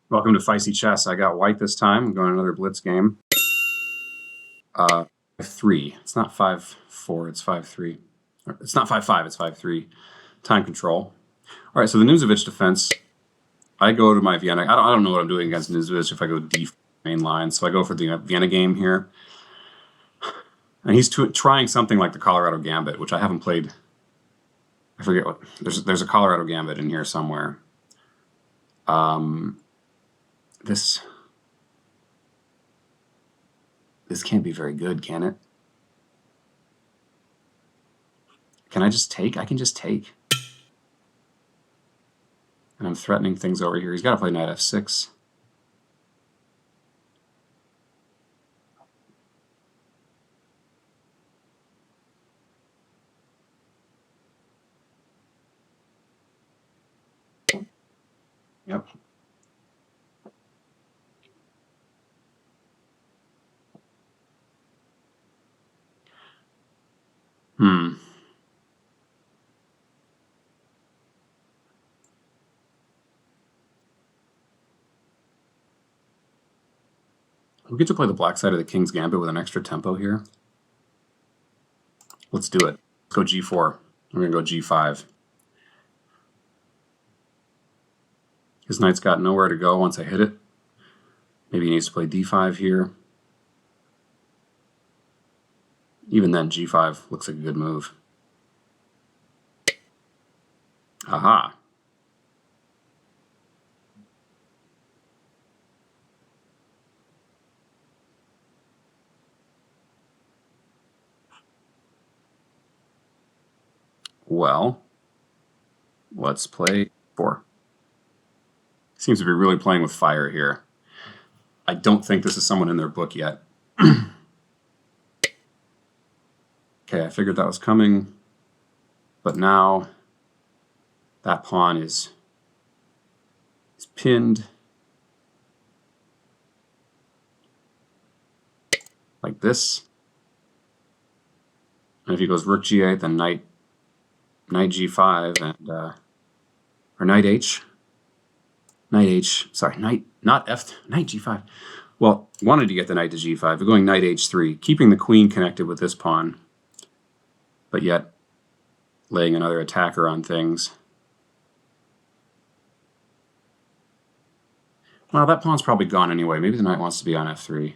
Welcome to Feisty Chess. I got white this time. I'm going another Blitz game. 3. It's not 5-4. It's 5-3. It's not 5-5. It's 5-3. Time control. All right. So the Nimzovitch Defense. I go to my Vienna. I don't know what I'm doing against Nimzovitch if I go D main line. So I go for the Vienna game here, and he's trying something like the Colorado Gambit, which I haven't played. I forget what. There's a Colorado Gambit in here somewhere. This can't be very good, can it? Can I just take? I can just take. And I'm threatening things over here. He's got to play knight f6. Yep. We get to play the black side of the King's Gambit with an extra tempo here. Let's do it. Let's go g4. I'm going to go g5. His knight's got nowhere to go once I hit it. Maybe he needs to play d5 here. Even then, g5 looks like a good move. Aha. Well, let's play 4. Seems to be really playing with fire here. I don't think this is someone in their book yet. Okay, I figured that was coming, but now that pawn is pinned like this. And if he goes rook g8, then knight g5 and or knight h. Sorry, knight g5. Well, wanted to get the knight to g5, but going knight h3, keeping the queen connected with this pawn, but yet laying another attacker on things. Well, that pawn's probably gone anyway. Maybe the knight wants to be on f3.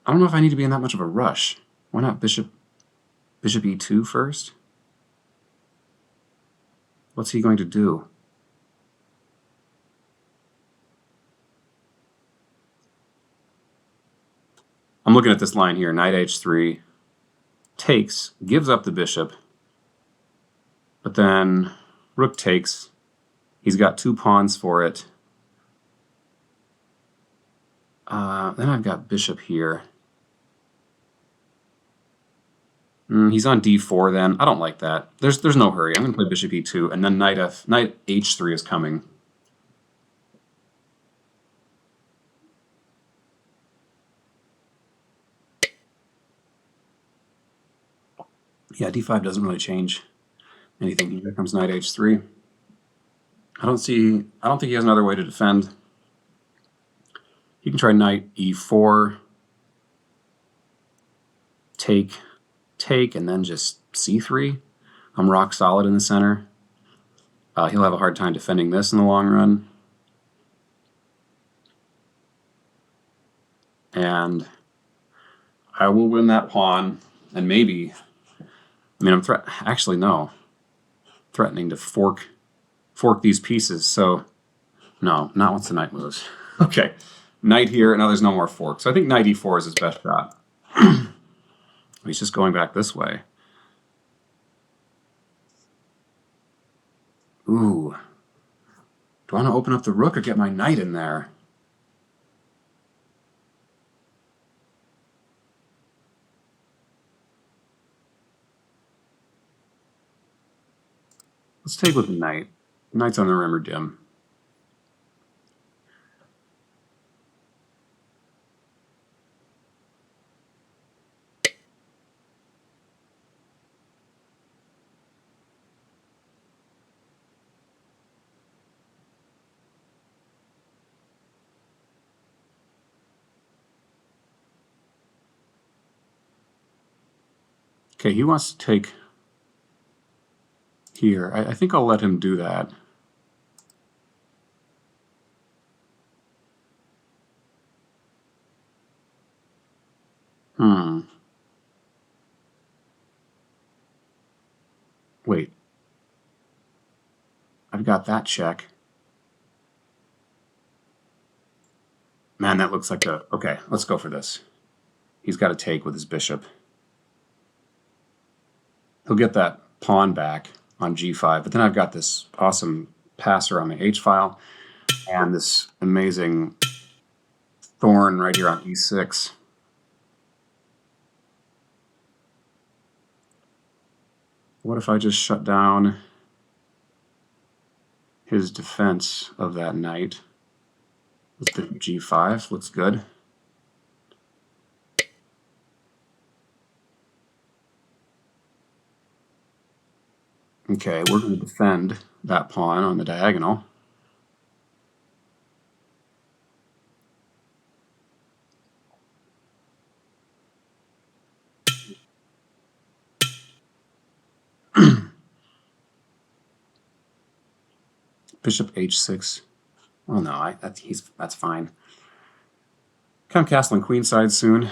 I don't know if I need to be in that much of a rush. Why not bishop e2 first? What's he going to do? I'm looking at this line here, knight h3, takes, gives up the bishop, but then rook takes. He's got 2 pawns for it. Then I've got bishop here. He's on d4 then. I don't like that. There's no hurry. I'm going to play bishop e2, and then knight h3 is coming. Yeah, d5 doesn't really change anything. Here comes knight h3. I don't think he has another way to defend. He can try knight e4, take, and then just c3. I'm rock solid in the center. He'll have a hard time defending this in the long run. And I will win that pawn, and maybe, I mean, actually no, threatening to fork these pieces, so no, not once the knight moves. Okay, knight here, and now there's no more fork. So I think knight e4 is his best shot. He's just going back this way. Ooh. Do I want to open up the rook or get my knight in there? Let's take with the knight. Knight's on the rim or dim. Okay, he wants to take here. I think I'll let him do that. Wait. I've got that check. Man, that looks like a... Okay, let's go for this. He's got to take with his bishop. He'll get that pawn back on g5, but then I've got this awesome passer on the h-file and this amazing thorn right here on e6. What if I just shut down his defense of that knight? With the g5, looks good. Okay, we're going to defend that pawn on the diagonal. Bishop h6. Oh no, that's fine. I'm castling queenside soon.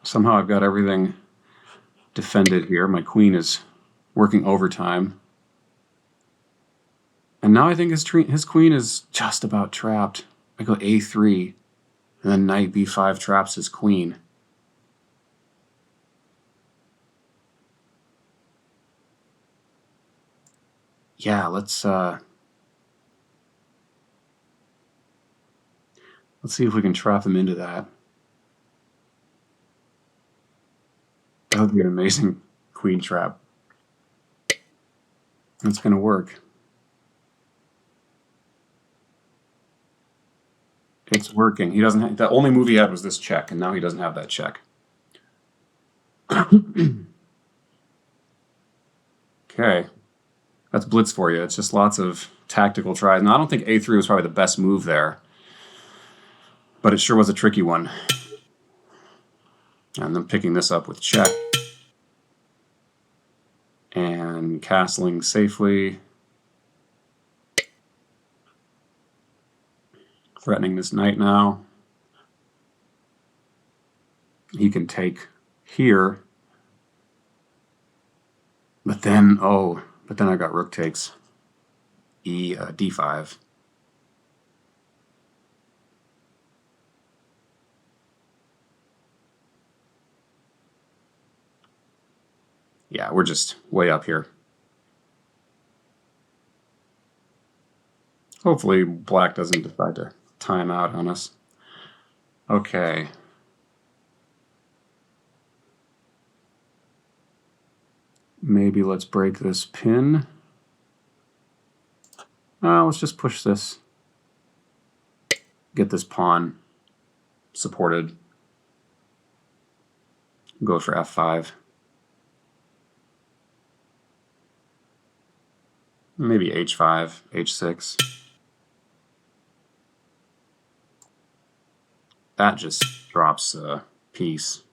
Somehow I've got everything defended here. My queen is working overtime. And now I think his queen is just about trapped. I go a3, and then knight b5 traps his queen. Yeah, let's see if we can trap him into that. That would be an amazing queen trap. It's going to work. It's working. He doesn't have, the only move he had was this check, and now he doesn't have that check. Okay. That's Blitz for you. It's just lots of tactical tries. Now, I don't think a3 was probably the best move there, but it sure was a tricky one. And then picking this up with check. And castling safely. Threatening this knight now. He can take here. But then, I got rook takes. d5. Yeah, we're just way up here. Hopefully black doesn't decide to time out on us. Okay. Maybe let's break this pin. Let's just push this. Get this pawn supported. Go for f5. Maybe h5, h6. That just drops a piece.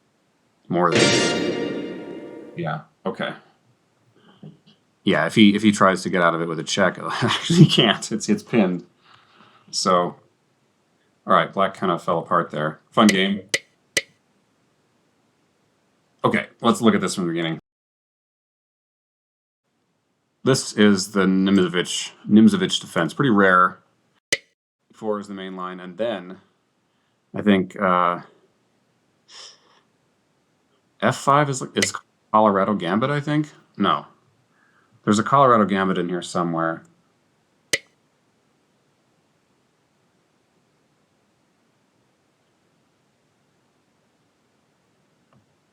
More than... Yeah, okay. Yeah, if he tries to get out of it with a check, actually he can't. It's pinned. So, all right, black kind of fell apart there. Fun game. Okay, let's look at this from the beginning. This is the Nimzovitch Defense. Pretty rare. 4 is the main line, and then I think F5 is Colorado Gambit, I think? No. There's a Colorado Gambit in here somewhere.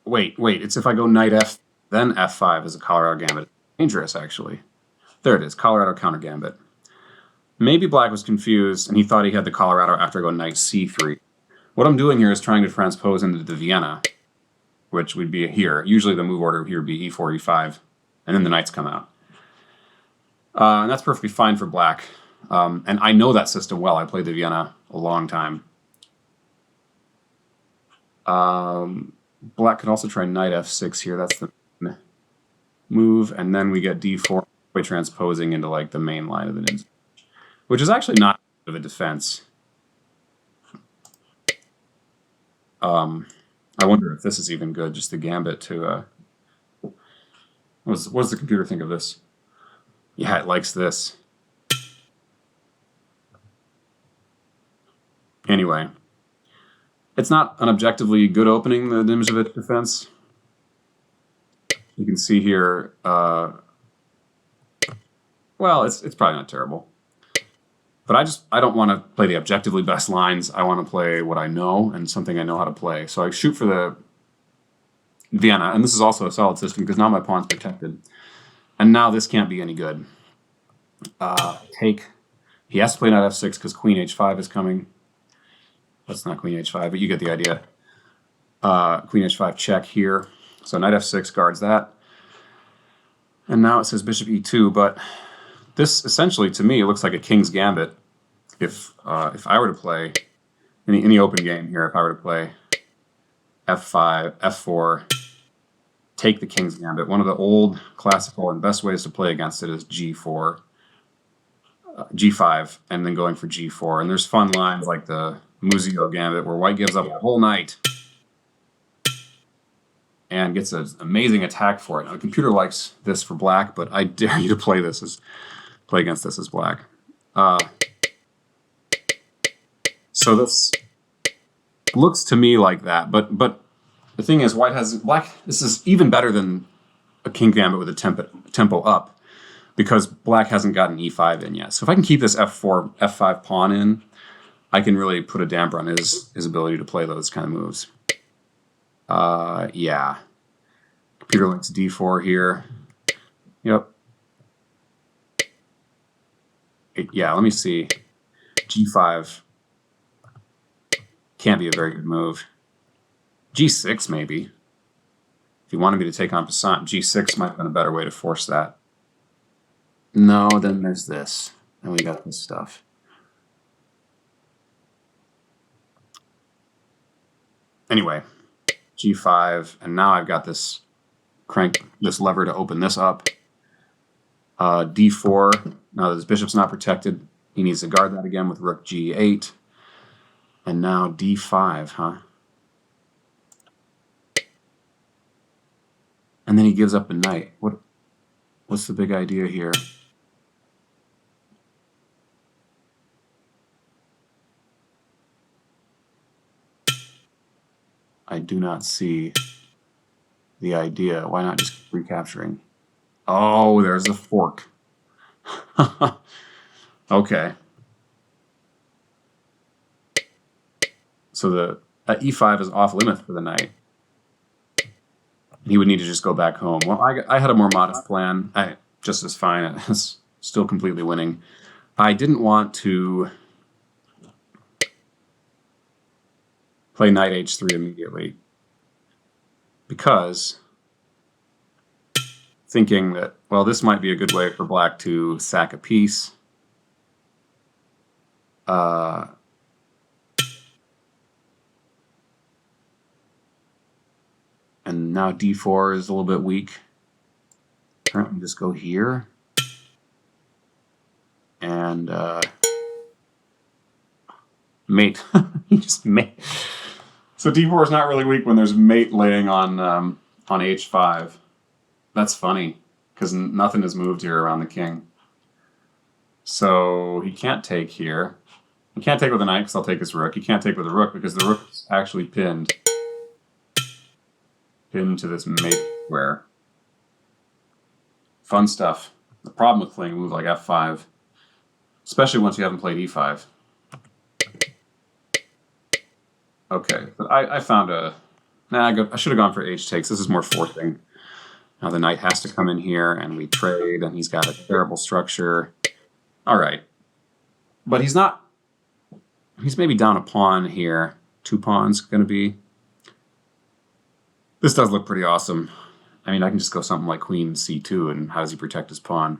Wait, it's if I go knight F, then F5 is a Colorado Gambit. Dangerous, actually. There it is, Colorado counter gambit. Maybe black was confused, and he thought he had the Colorado after I go knight C3. What I'm doing here is trying to transpose into the Vienna, which would be here. Usually the move order here would be E4, E5, and then the knights come out. And that's perfectly fine for black. And I know that system well. I played the Vienna a long time. Black could also try knight F6 here. That's the move, and then we get d4 by transposing into like the main line of the Nimzovitch, which is actually not of a defense. I wonder if this is even good, just the gambit to what does the computer think of this? Yeah, it likes this. Anyway, it's not an objectively good opening, the Nimzovitch Defense. You can see here, well, it's probably not terrible. But I don't want to play the objectively best lines. I want to play what I know and something I know how to play. So I shoot for the Vienna, and this is also a solid system because now my pawn's protected. And now this can't be any good. Take. He has to play knight f6 because queen h5 is coming. That's not queen h5, but you get the idea. Queen h5 check here. So knight f6 guards that. And now it says bishop e2, but this essentially, to me, it looks like a king's gambit. If I were to play any open game here, if I were to play f5, f4, take the king's gambit. One of the old classical and best ways to play against it is g4, g5, and then going for g4. And there's fun lines like the Muzio gambit where white gives up a whole knight and gets an amazing attack for it. Now, the computer likes this for black, but I dare you to play against this as black. So this looks to me like that, but the thing is, black. This is even better than a king gambit with a tempo up, because black hasn't gotten e5 in yet. So if I can keep this f4, f5 pawn in, I can really put a damper on his ability to play those kind of moves. Yeah. Computer links d4 here. Yep. Yeah, let me see. g5 can't be a very good move. g6 maybe. If you wanted me to take on Passant, g6 might have been a better way to force that. No, then there's this. And we got this stuff. Anyway, g5, and now I've got this lever to open this up. d4. Now that his bishop's not protected, he needs to guard that again with rook g8. And now d5, huh? And then he gives up a knight. What's the big idea here? I do not see the idea. Why not just recapturing? Oh, there's the fork. Okay. So the e5 is off limits for the knight. He would need to just go back home. Well, I had a more modest plan. Just as fine. It's still completely winning. I didn't want to play knight h3 immediately because thinking that, well, this might be a good way for black to sack a piece. And now d4 is a little bit weak. Currently just go here. And mate. He just mate. So d4 is not really weak when there's mate laying on h5. That's funny, because nothing has moved here around the king. So he can't take here. He can't take with a knight because I'll take his rook. He can't take with a rook because the rook is actually pinned to this mate square. Fun stuff. The problem with playing a move like f5, especially once you haven't played e5. Okay, but I found a... I should have gone for h takes. This is more forcing. Now the knight has to come in here, and we trade, and he's got a terrible structure. All right. But he's not... He's maybe down a pawn here. 2 pawns going to be... This does look pretty awesome. I mean, I can just go something like queen c2, and how does he protect his pawn?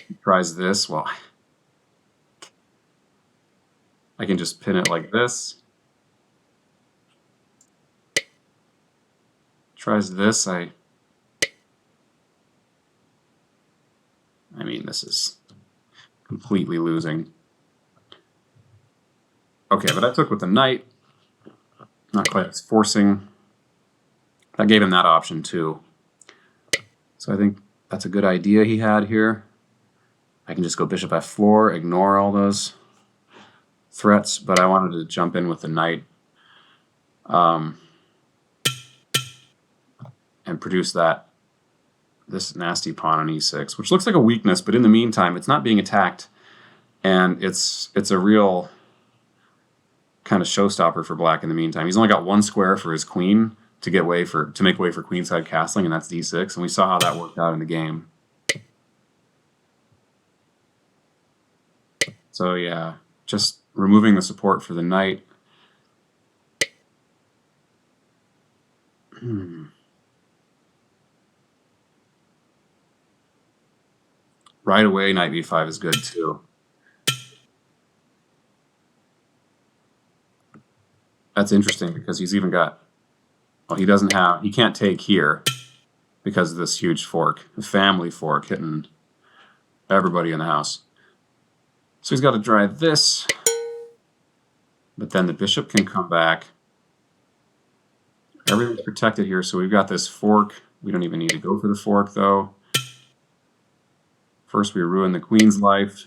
He tries this. Well, I can just pin it like this. tries this, I mean, this is completely losing. Okay, but I took with the knight. Not quite as forcing. That gave him that option too. So I think that's a good idea he had here. I can just go bishop f4, ignore all those threats, but I wanted to jump in with the knight and produce this nasty pawn on e6, which looks like a weakness, but in the meantime, it's not being attacked, and it's a real kind of showstopper for black in the meantime. He's only got one square for his queen to make way for queenside castling, and that's d6, and we saw how that worked out in the game. So yeah, just removing the support for the knight. Right away, knight b5 is good too. That's interesting because he's even got, well, he can't take here because of this huge fork, the family fork hitting everybody in the house. So he's got to drive this, but then the bishop can come back. Everything's protected here, so we've got this fork. We don't even need to go for the fork, though. First, we ruin the queen's life.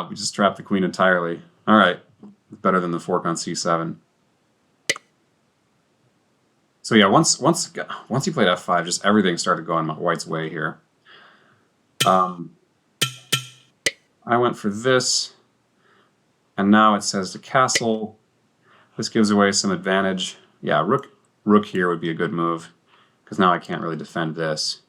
We just trapped the queen entirely. All right, better than the fork on c7. So yeah, once he played f5, just everything started going white's way here. I went for this, and now it says to castle. This gives away some advantage. Yeah, rook here would be a good move, because now I can't really defend this.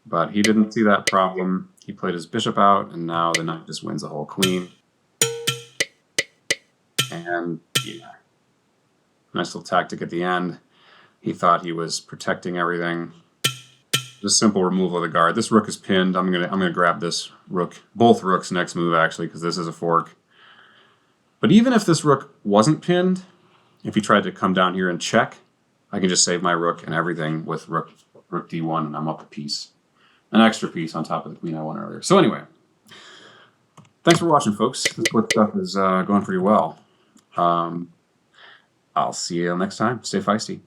But he didn't see that problem. He played his bishop out, and now the knight just wins the whole queen. And yeah, nice little tactic at the end. He thought he was protecting everything. Just simple removal of the guard. This rook is pinned. I'm gonna grab this rook, both rooks next move actually, because this is a fork. But even if this rook wasn't pinned, if he tried to come down here and check, I can just save my rook and everything with rook d1, and I'm up a piece. An extra piece on top of the queen I won earlier. So anyway, thanks for watching, folks. This Blitz stuff is going pretty well. I'll see you next time. Stay feisty.